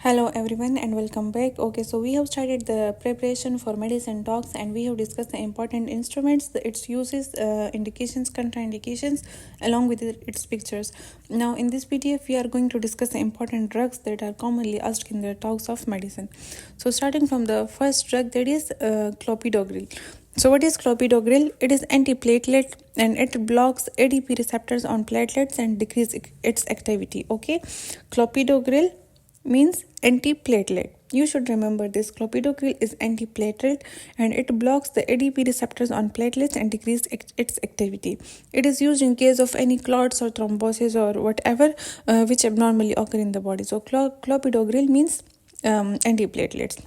Hello everyone and welcome back. Okay, so we have started the preparation for medicine talks and we have discussed the important instruments, its uses, indications, contraindications, along with its pictures. Now in this PDF we are going to discuss the important drugs that are commonly asked in the talks of medicine. So starting from the first drug, that is clopidogrel. So what is clopidogrel? It is antiplatelet and it blocks ADP receptors on platelets and decreases its activity. Okay, clopidogrel means antiplatelet. You should remember this. Clopidogrel is antiplatelet and it blocks the ADP receptors on platelets and decreases its activity. It is used in case of any clots or thrombosis or whatever which abnormally occur in the body. So clopidogrel means antiplatelets.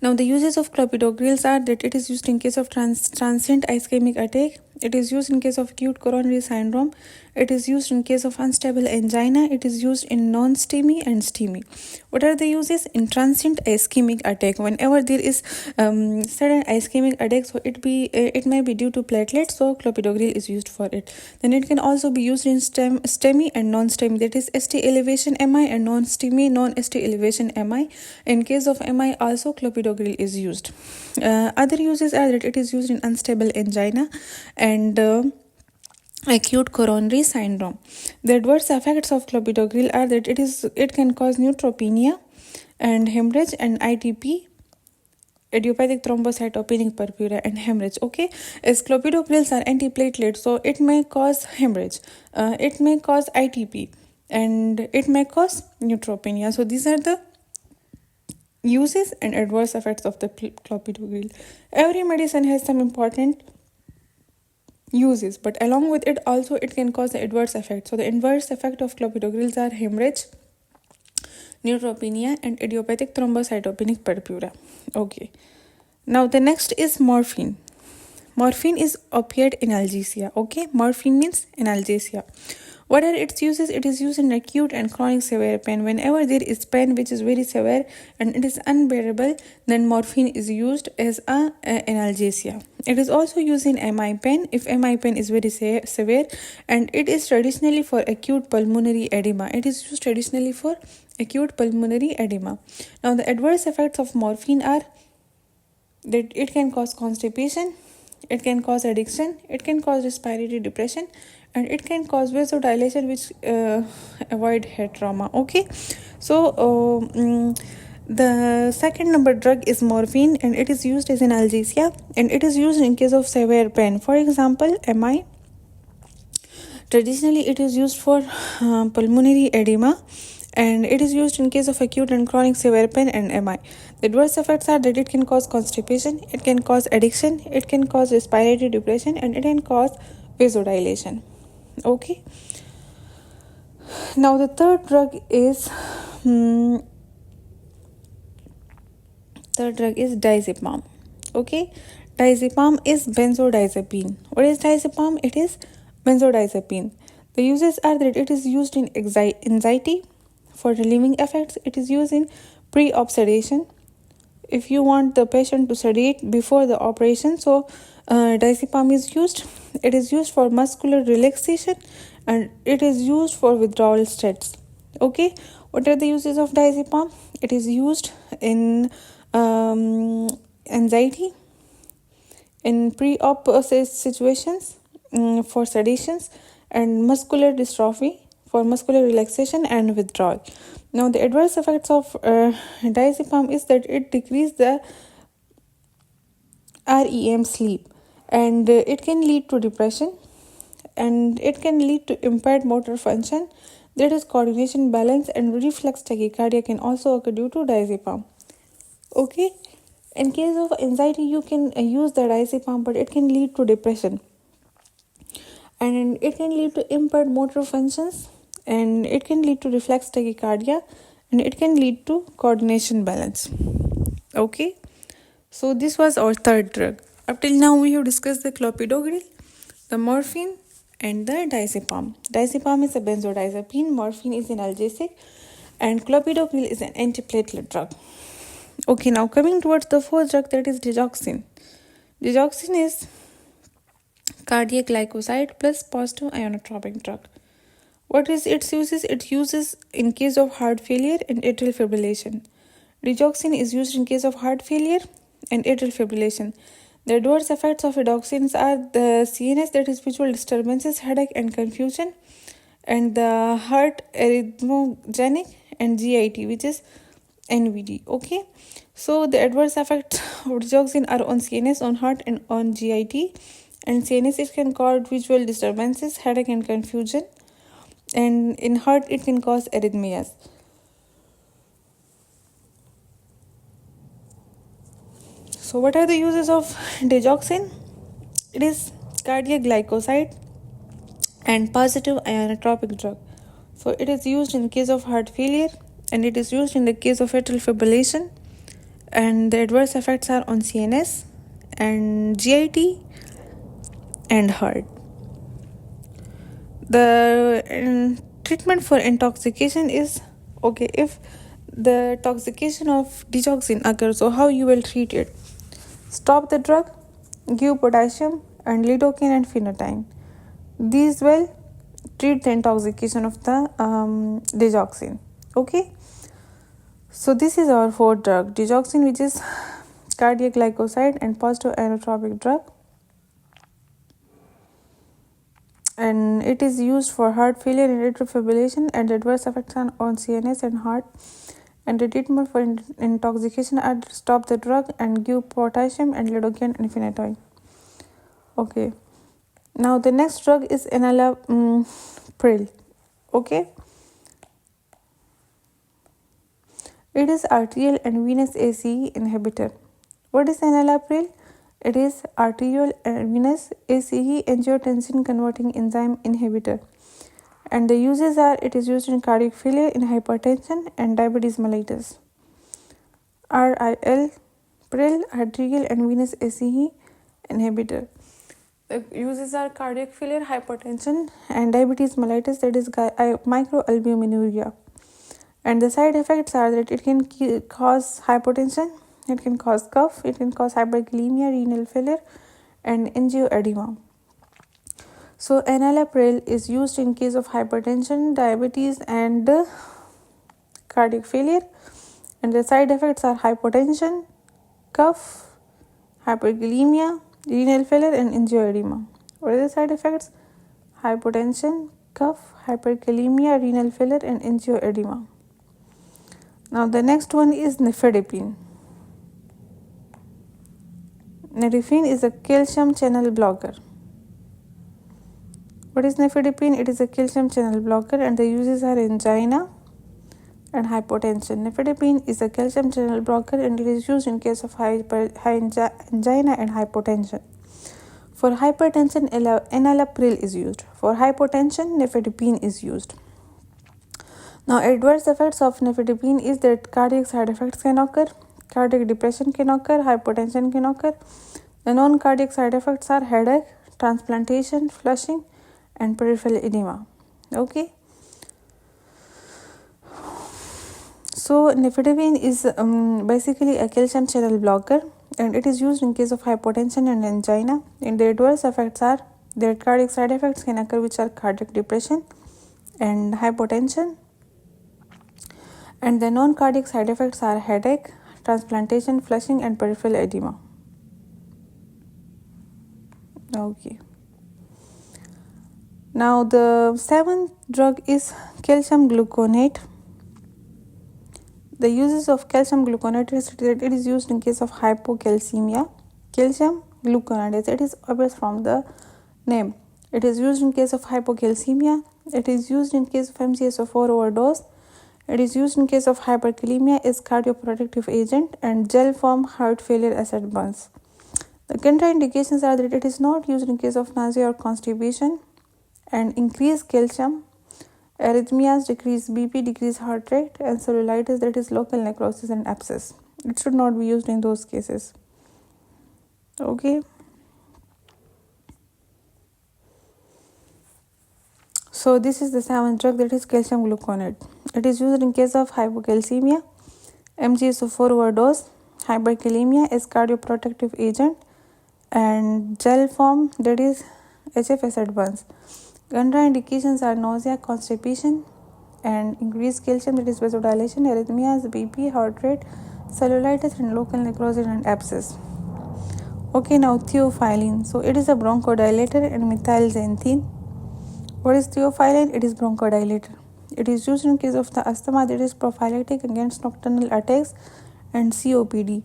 Now the uses of clopidogrels are that it is used in case of transient ischemic attack, it is used in case of acute coronary syndrome, it is used in case of unstable angina, it is used in non-STEMI and STEMI. What are the uses? In transient ischemic attack, whenever there is sudden ischemic attack, so it may be due to platelets, so clopidogrel is used for it. Then it can also be used in STEMI and non-STEMI, that is ST elevation MI and non-STEMI, non-ST elevation MI. In case of MI also clopidogrel is used. Other uses are that it is used in unstable angina and acute coronary syndrome. The adverse effects of clopidogrel are that it can cause neutropenia and hemorrhage and ITP, idiopathic thrombocytopenic purpura and hemorrhage. Okay, as clopidogrels are antiplatelet, so it may cause hemorrhage, it may cause ITP, and it may cause neutropenia. So these are the uses and adverse effects of the clopidogrel. Every medicine has some important uses, but along with it also it can cause the adverse effect. So the adverse effect of clopidogrels are hemorrhage, neutropenia and idiopathic thrombocytopenic purpura. Okay, now the next is morphine. Morphine is opiate analgesia. Okay, morphine means analgesia. What are its uses? It is used in acute and chronic severe pain. Whenever there is pain which is very severe and it is unbearable, then morphine is used as a analgesia. It is also used in MI pain if MI pain is very severe, and it is traditionally for acute pulmonary edema. It is used traditionally for acute pulmonary edema. Now the adverse effects of morphine are that it can cause constipation, it can cause addiction, it can cause respiratory depression, and it can cause vasodilation which avoid head trauma. Okay, so the second number drug is morphine and it is used as an analgesia and it is used in case of severe pain. For example, MI. Traditionally it is used for pulmonary edema and it is used in case of acute and chronic severe pain and MI. The adverse effects are that it can cause constipation, it can cause addiction, it can cause respiratory depression, and it can cause vasodilation. Okay, now the third drug is diazepam. Okay, diazepam is benzodiazepine. What is diazepam? It is benzodiazepine. The uses are that it is used in anxiety for relieving effects. It is used in pre-op sedation. If you want the patient to sedate before the operation, so diazepam is used. It is used for muscular relaxation and it is used for withdrawal states. Okay, what are the uses of diazepam? It is used in anxiety, in pre-op situations, for sedations, and muscular dystrophy for muscular relaxation and withdrawal. Now the adverse effects of diazepam is that it decreases the REM sleep and it can lead to depression and it can lead to impaired motor function, that is coordination, balance, and reflex tachycardia can also occur due to diazepam. Okay, in case of anxiety you can use the diazepam, but it can lead to depression and it can lead to impaired motor functions and it can lead to reflex tachycardia and it can lead to coordination balance. Okay, so this was our third drug. Up till now we have discussed the clopidogrel, the morphine, and the diazepam. Diazepam is a benzodiazepine, morphine is an analgesic, and clopidogrel is an antiplatelet drug. Okay, now coming towards the fourth drug, that is digoxin. Digoxin is cardiac glycoside plus positive ionotropic drug. What is its uses? It uses in case of heart failure and atrial fibrillation. Digoxin is used in case of heart failure and atrial fibrillation. The adverse effects of digoxins are the CNS, that is visual disturbances, headache and confusion, and the heart arrhythmogenic, and GIT, which is NVD. Okay, so the adverse effects of digoxin are on CNS, on heart, and on GIT. And CNS, it can cause visual disturbances, headache and confusion, and in heart it can cause arrhythmias. So what are the uses of digoxin? It is cardiac glycoside and positive ionotropic drug. So it is used in case of heart failure, and it is used in the case of atrial fibrillation, and the adverse effects are on CNS and GIT and heart. The treatment for intoxication is, okay, if the intoxication of digoxin occurs, so how you will treat it? Stop the drug, give potassium and lidocaine and phenytoin. These will treat the intoxication of the digoxin. Okay, so this is our fourth drug, digoxin, which is cardiac glycoside and positive ionotropic drug, and it is used for heart failure and atrial fibrillation, and adverse effects on CNS and heart. And the treatment for intoxication are to stop the drug and give potassium and lidocaine and phenytoin. Okay, now the next drug is enalapril. Okay, it is arterial and venous ACE inhibitor. What is enalapril? It is arterial and venous ACE angiotensin converting enzyme inhibitor. And the uses are, it is used in cardiac failure, in hypertension and diabetes mellitus. Enalapril, arterial and venous ACE inhibitor. The uses are cardiac failure, hypertension and diabetes mellitus, that is microalbuminuria. And the side effects are that it can cause hypertension, it can cause cough, it can cause hyperkalemia, renal failure and angioedema. So enalapril is used in case of hypertension, diabetes and cardiac failure, and the side effects are hypertension, cough, hyperkalemia, renal failure and angioedema. What are the side effects? Hypertension, cough, hyperkalemia, renal failure and angioedema. Now the next one is nifedipine. Nifedipine is a calcium channel blocker. What is nifedipine? It is a calcium channel blocker, and the uses are angina and hypotension. Nifedipine is a calcium channel blocker, and it is used in case of angina and hypotension. For hypertension, enalapril is used. For hypotension, nifedipine is used. Now, adverse effects of nifedipine is that cardiac side effects can occur, cardiac depression can occur, hypertension can occur. The non-cardiac side effects are headache, transplantation, flushing, and peripheral edema. Okay. So nifedipine is basically a calcium channel blocker, and it is used in case of hypotension and angina. And the adverse effects are that cardiac side effects can occur, which are cardiac depression and hypotension. And the non-cardiac side effects are headache, transplantation, flushing, and peripheral edema. Okay. Now the seventh drug is calcium gluconate. The uses of calcium gluconate is that it is used in case of hypocalcemia. Calcium gluconate, it is obvious from the name. It is used in case of hypocalcemia. It is used in case of MgSO4 overdose. It is used in case of hyperkalemia as cardioprotective agent and gel form heart failure acid burns. The contraindications are that it is not used in case of nausea or constipation, and increased calcium, arrhythmias, decreased BP, decreased heart rate, and cellulitis, that is local necrosis and abscess. It should not be used in those cases. Okay. So this is the seventh drug, that is calcium gluconate. It is used in case of hypocalcemia, MgSO4 overdose, hyperkalemia as cardioprotective agent, and gel form, that is HF acid burns. Contraindications are nausea, constipation, and increased calcium, that is vasodilation, arrhythmias, BP, heart rate, cellulitis, and local necrosis and abscess. Okay, now theophylline. So it is a bronchodilator and methylxanthine. What is theophylline? It is bronchodilator. It is used in case of the asthma, that is prophylactic against nocturnal attacks and COPD.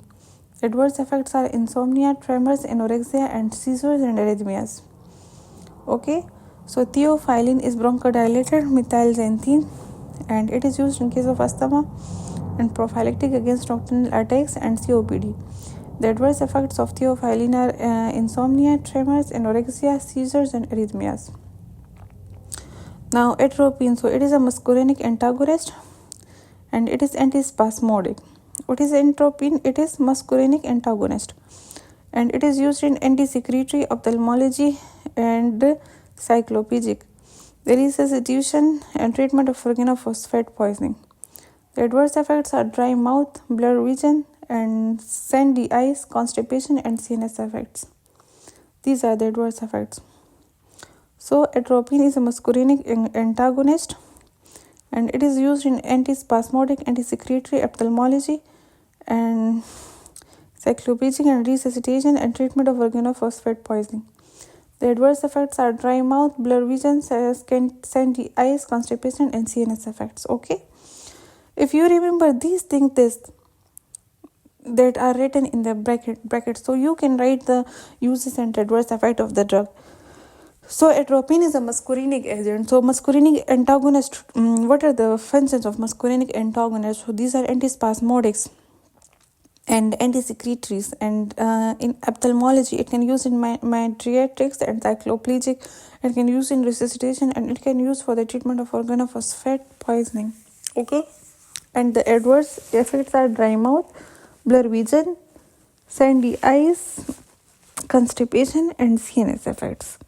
Adverse effects are insomnia, tremors, anorexia, and seizures and arrhythmias. Okay, so theophylline is bronchodilator, methylxanthine, and it is used in case of asthma and prophylactic against nocturnal attacks and COPD. The adverse effects of theophylline are insomnia, tremors, anorexia, seizures, and arrhythmias. Now, atropine. So it is a muscarinic antagonist and it is antispasmodic. What is atropine? It is muscarinic antagonist and it is used in anti-secretory, ophthalmology, and cycloplegic. There is resuscitation and treatment of organophosphate poisoning. The adverse effects are dry mouth, blurred vision, and sandy eyes, constipation, and CNS effects. These are the adverse effects. So, atropine is a muscarinic antagonist and it is used in antispasmodic, anti-secretory, ophthalmology, and cycloplegic and resuscitation and treatment of organophosphate poisoning. The adverse effects are dry mouth, blurred vision, sandy eyes, constipation, and CNS effects. Okay, if you remember these things that are written in the bracket, so you can write the uses and adverse effect of the drug. So atropine is a muscarinic agent. So muscarinic antagonist, what are the functions of muscarinic antagonists? So these are antispasmodics and anti-secretories, and in ophthalmology it can use in pediatrics and cycloplegic. It can use in resuscitation and it can use for the treatment of organophosphate poisoning. Okay, and the adverse effects are dry mouth, blurred vision, sandy eyes, constipation, and CNS effects.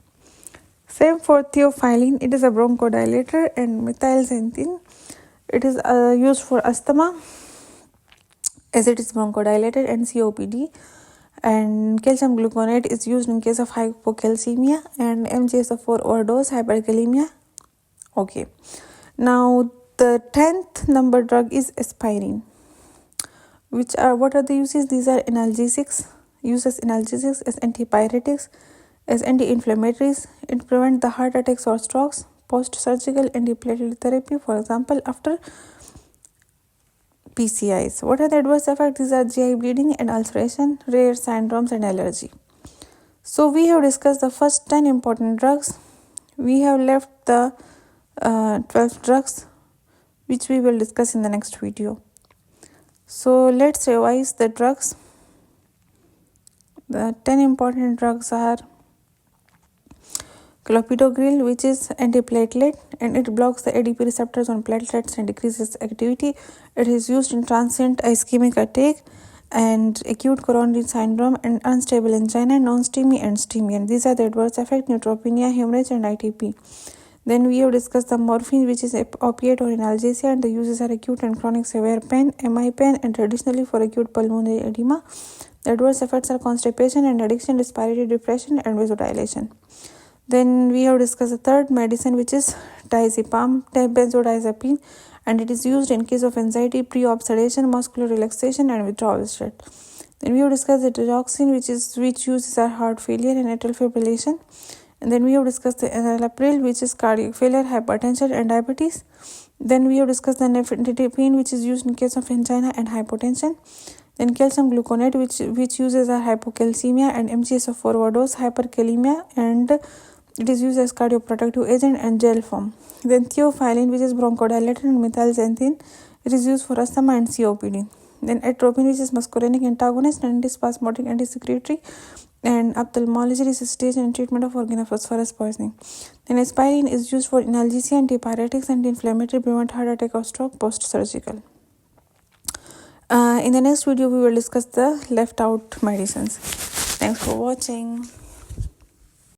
Same for theophylline. It is a bronchodilator and methylxanthine. It is used for asthma as it is bronchodilator and COPD, and calcium gluconate is used in case of hypocalcemia and MGS for overdose, hyperkalemia. Okay, now the 10th number drug is aspirin. What are the uses? These are analgesics, uses analgesics as antipyretics, as anti-inflammatories. It prevents the heart attacks or strokes, post-surgical antiplatelet therapy, for example, after PCIs. What are the adverse effects? These are GI bleeding and ulceration, rare syndromes, and allergy. So we have discussed the first 10 important drugs. We have left the 12 drugs, which we will discuss in the next video. So let's revise the drugs. The 10 important drugs are clopidogrel, which is antiplatelet and it blocks the ADP receptors on platelets and decreases activity. It is used in transient ischemic attack and acute coronary syndrome and unstable angina, non-STEMI and STEMI. And these are the adverse effects: neutropenia, hemorrhage, and ITP. Then we have discussed the morphine, which is opiate or analgesia, and the uses are acute and chronic severe pain, MI pain, and traditionally for acute pulmonary edema. The adverse effects are constipation and addiction, respiratory depression, and vasodilation. Then we have discussed the third medicine, which is diazepam, benzodiazepine, and it is used in case of anxiety, pre-op muscular relaxation, and withdrawal state. Then we have discussed the digoxin, which uses are heart failure and atrial fibrillation. And then we have discussed the enalapril, which is cardiac failure, hypertension, and diabetes. Then we have discussed the nifedipine, which is used in case of angina and hypotension. Then calcium gluconate, which uses are hypocalcemia and MGS for overdose, hyperkalemia, and it is used as cardioprotective agent and gel form. Then theophylline, which is bronchodilator and methylxanthine, it is used for asthma and COPD. Then atropine, which is muscarinic antagonist and antispasmodic, anti-secretory, and ophthalmology, resuscitation, and treatment of organophosphorus poisoning. Then aspirin is used for analgesia, antipyretics, anti-inflammatory, prevent heart attack or stroke, post-surgical. In the next video, we will discuss the left out medicines. Thanks for watching.